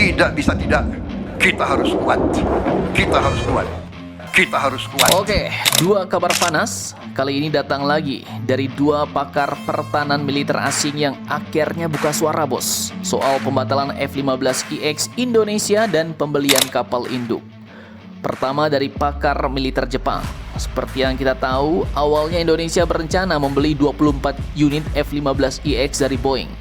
Tidak bisa tidak. Kita harus kuat. Kita harus kuat. Kita harus kuat. Oke, dua kabar panas kali ini datang lagi dari dua pakar pertahanan militer asing yang akhirnya buka suara, bos, soal pembatalan F-15IX Indonesia dan pembelian kapal induk. Pertama dari pakar militer Jepang. Seperti yang kita tahu, awalnya Indonesia berencana membeli 24 unit F-15IX dari Boeing.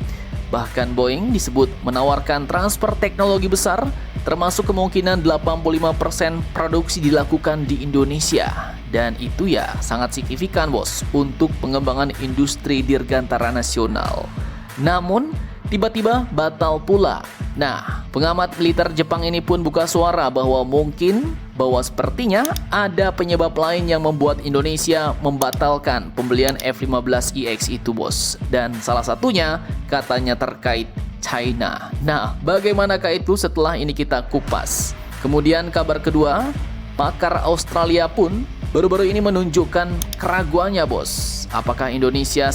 Bahkan Boeing disebut menawarkan transfer teknologi besar, termasuk kemungkinan 85% produksi dilakukan di Indonesia. Dan itu ya sangat signifikan, bos, untuk pengembangan industri dirgantara nasional. Namun, tiba-tiba batal pula. Nah, pengamat militer Jepang ini pun buka suara bahwa sepertinya ada penyebab lain yang membuat Indonesia membatalkan pembelian F-15IX itu, bos. Dan salah satunya katanya terkait China. Nah, bagaimanakah itu setelah ini kita kupas. Kemudian kabar kedua, pakar Australia pun baru-baru ini menunjukkan keraguannya, bos. Apakah Indonesia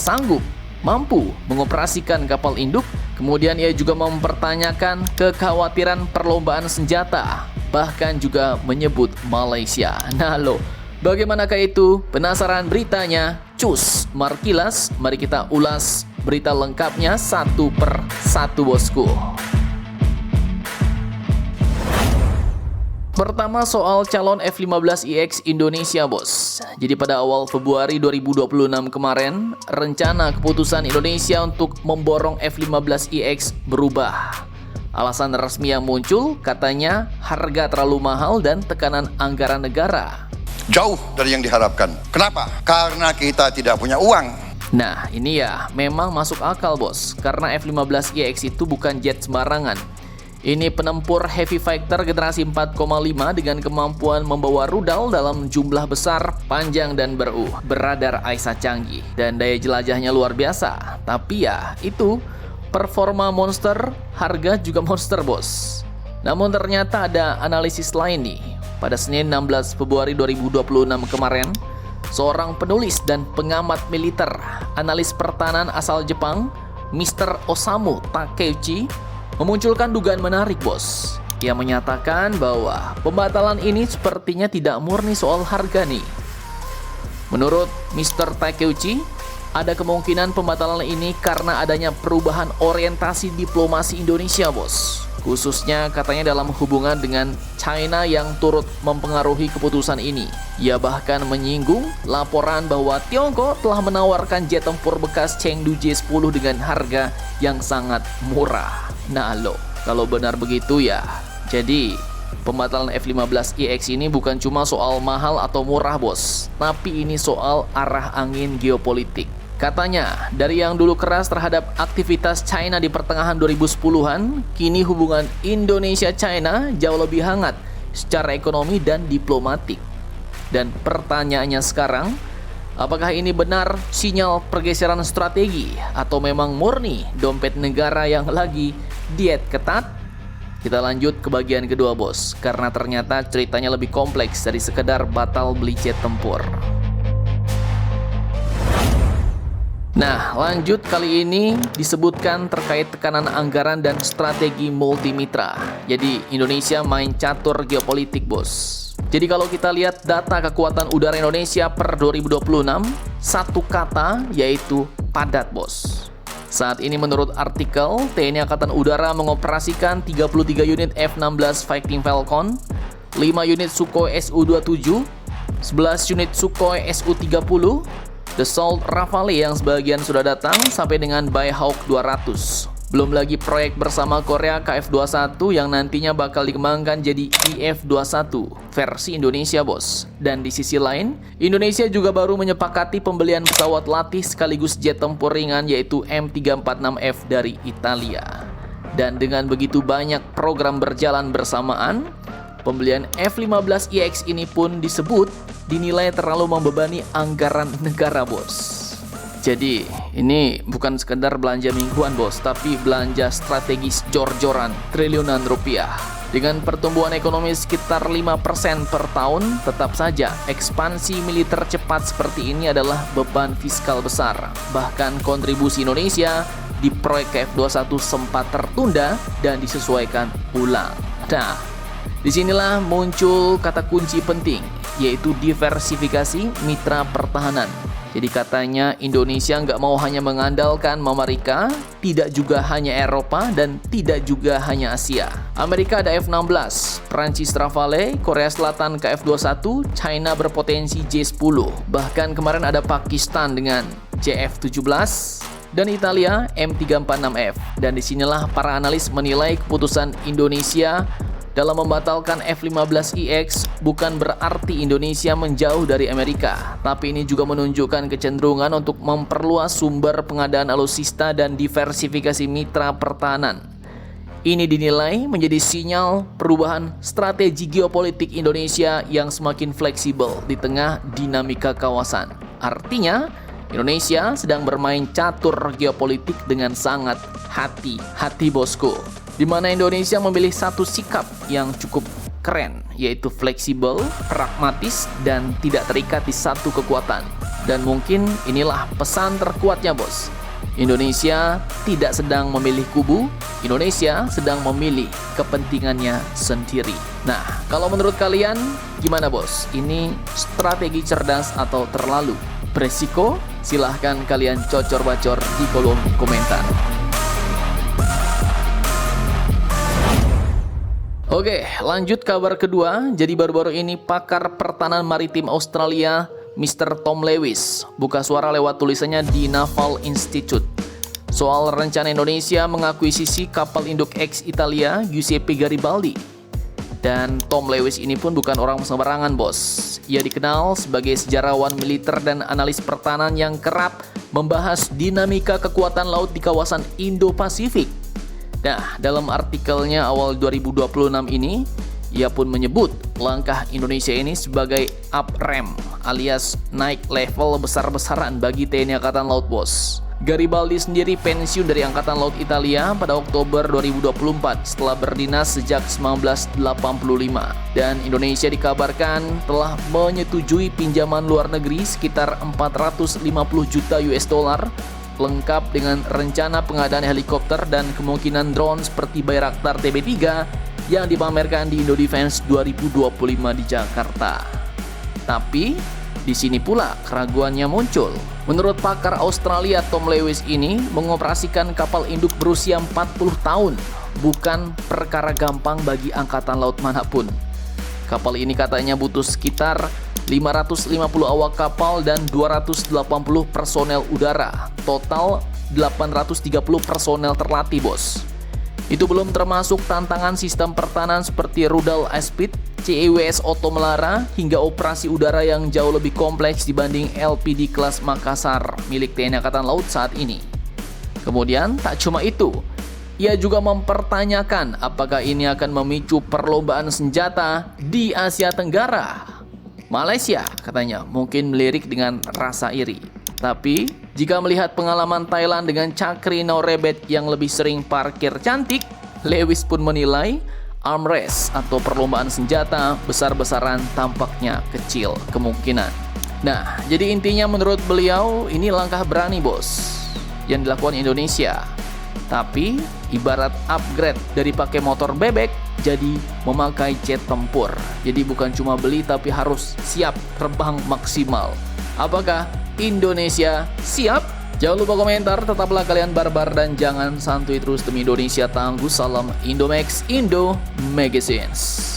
mampu mengoperasikan kapal induk? Kemudian ia juga mempertanyakan kekhawatiran perlombaan senjata, bahkan juga menyebut Malaysia. Nah lo, bagaimanakah itu? Penasaran beritanya? Cus, Markilas, mari kita ulas berita lengkapnya satu per satu, bosku. Pertama soal calon F-15IX Indonesia, bos. Jadi pada awal Februari 2026 kemarin, rencana keputusan Indonesia untuk memborong F-15IX berubah. Alasan resmi yang muncul katanya harga terlalu mahal dan tekanan anggaran negara. Jauh dari yang diharapkan. Kenapa? Karena kita tidak punya uang. Nah, ini ya memang masuk akal, bos. Karena F-15IX itu bukan jet sembarangan. Ini penempur heavy fighter generasi 4,5 dengan kemampuan membawa rudal dalam jumlah besar, panjang dan beradar AESA canggih, dan daya jelajahnya luar biasa. Tapi ya, itu performa monster, harga juga monster, bos. Namun ternyata ada analisis lain nih. Pada Senin 16 Februari 2026 kemarin, seorang penulis dan pengamat militer, analis pertahanan asal Jepang, Mr. Osamu Takeuchi, memunculkan dugaan menarik, bos. Ia menyatakan bahwa pembatalan ini sepertinya tidak murni soal harga nih. Menurut Mr. Takeuchi, ada kemungkinan pembatalan ini karena adanya perubahan orientasi diplomasi Indonesia, bos. Khususnya katanya dalam hubungan dengan China yang turut mempengaruhi keputusan ini. Ia bahkan menyinggung laporan bahwa Tiongkok telah menawarkan jet tempur bekas Chengdu J-10 dengan harga yang sangat murah. Nah lo, kalau benar begitu ya, jadi pembatalan F-15IX ini bukan cuma soal mahal atau murah, bos, tapi ini soal arah angin geopolitik. Katanya, dari yang dulu keras terhadap aktivitas China di pertengahan 2010-an, kini hubungan Indonesia-China jauh lebih hangat secara ekonomi dan diplomatik. Dan pertanyaannya sekarang, apakah ini benar sinyal pergeseran strategi atau memang murni dompet negara yang lagi diet ketat? Kita lanjut ke bagian kedua, bos, karena ternyata ceritanya lebih kompleks dari sekedar batal beli jet tempur. Nah, lanjut kali ini disebutkan terkait tekanan anggaran dan strategi multimitra. Jadi Indonesia main catur geopolitik, bos. Jadi kalau kita lihat data kekuatan udara Indonesia per 2026, satu kata yaitu padat, bos. Saat ini menurut artikel, TNI Angkatan Udara mengoperasikan 33 unit F-16 Fighting Falcon, 5 unit Sukhoi Su-27, 11 unit Sukhoi Su-30, Dassault Rafale yang sebagian sudah datang sampai dengan Bayhawk 200. Belum lagi proyek bersama Korea KF-21 yang nantinya bakal dikembangkan jadi IF-21 versi Indonesia, bos. Dan di sisi lain, Indonesia juga baru menyepakati pembelian pesawat latih sekaligus jet tempur ringan yaitu M346F dari Italia. Dan dengan begitu banyak program berjalan bersamaan, pembelian F-15IX ini pun disebut dinilai terlalu membebani anggaran negara, bos. Jadi ini bukan sekedar belanja mingguan, bos, tapi belanja strategis jor-joran triliunan rupiah. Dengan pertumbuhan ekonomi sekitar 5% per tahun, tetap saja ekspansi militer cepat seperti ini adalah beban fiskal besar. Bahkan kontribusi Indonesia di proyek KF-21 sempat tertunda dan disesuaikan ulang. Nah, disinilah muncul kata kunci penting, yaitu diversifikasi mitra pertahanan. Jadi katanya Indonesia nggak mau hanya mengandalkan Amerika, tidak juga hanya Eropa, dan tidak juga hanya Asia. Amerika ada F-16, Prancis Rafale, Korea Selatan KF-21, China berpotensi J-10. Bahkan kemarin ada Pakistan dengan JF-17, dan Italia M346F. Dan disinilah para analis menilai keputusan Indonesia dalam membatalkan F-15IX bukan berarti Indonesia menjauh dari Amerika, tapi ini juga menunjukkan kecenderungan untuk memperluas sumber pengadaan alutsista dan diversifikasi mitra pertahanan. Ini dinilai menjadi sinyal perubahan strategi geopolitik Indonesia yang semakin fleksibel di tengah dinamika kawasan. Artinya, Indonesia sedang bermain catur geopolitik dengan sangat hati-hati bosku, di mana Indonesia memilih satu sikap yang cukup keren, yaitu fleksibel, pragmatis, dan tidak terikat di satu kekuatan. Dan mungkin inilah pesan terkuatnya bos. Indonesia tidak sedang memilih kubu, Indonesia sedang memilih kepentingannya sendiri. Nah, kalau menurut kalian gimana bos? Ini strategi cerdas atau terlalu beresiko? Silahkan kalian cocor-bacor di kolom komentar. Oke, lanjut kabar kedua. Jadi baru-baru ini pakar pertahanan maritim Australia, Mr. Tom Lewis, buka suara lewat tulisannya di Naval Institute soal rencana Indonesia mengakuisisi kapal induk ex-Italia Giuseppe Garibaldi. Dan Tom Lewis ini pun bukan orang sembarangan bos. Ia dikenal sebagai sejarawan militer dan analis pertahanan yang kerap membahas dinamika kekuatan laut di kawasan Indo-Pasifik. Nah, dalam artikelnya awal 2026 ini, ia pun menyebut langkah Indonesia ini sebagai up ramp alias naik level besar-besaran bagi TNI Angkatan Laut bos. Garibaldi sendiri pensiun dari Angkatan Laut Italia pada Oktober 2024 setelah berdinas sejak 1985. Dan Indonesia dikabarkan telah menyetujui pinjaman luar negeri sekitar 450 juta US dollar lengkap dengan rencana pengadaan helikopter dan kemungkinan drone seperti Bayraktar TB3 yang dipamerkan di Indodefense 2025 di Jakarta. Tapi di sini pula keraguannya muncul. Menurut pakar Australia Tom Lewis ini, mengoperasikan kapal induk berusia 40 tahun bukan perkara gampang bagi angkatan laut manapun. Kapal ini katanya butuh sekitar 550 awak kapal dan 280 personel udara. Total 830 personel terlatih bos. Itu belum termasuk tantangan sistem pertahanan seperti rudal Aspid, CEWS Oto Melara, hingga operasi udara yang jauh lebih kompleks dibanding LPD kelas Makassar milik TNI Angkatan Laut saat ini. Kemudian tak cuma itu, ia juga mempertanyakan apakah ini akan memicu perlombaan senjata di Asia Tenggara. Malaysia katanya mungkin melirik dengan rasa iri. Tapi jika melihat pengalaman Thailand dengan Chakri Norebet yang lebih sering parkir cantik, Lewis pun menilai arm race atau perlombaan senjata besar-besaran tampaknya kecil kemungkinan. Nah, jadi intinya menurut beliau ini langkah berani bos yang dilakukan Indonesia. Tapi ibarat upgrade dari pakai motor bebek jadi memakai jet tempur. Jadi bukan cuma beli tapi harus siap terbang maksimal. Apakah Indonesia siap? Jangan lupa komentar, tetaplah kalian barbar dan jangan santuy terus demi Indonesia tangguh. Salam Indomax Indo Magazines.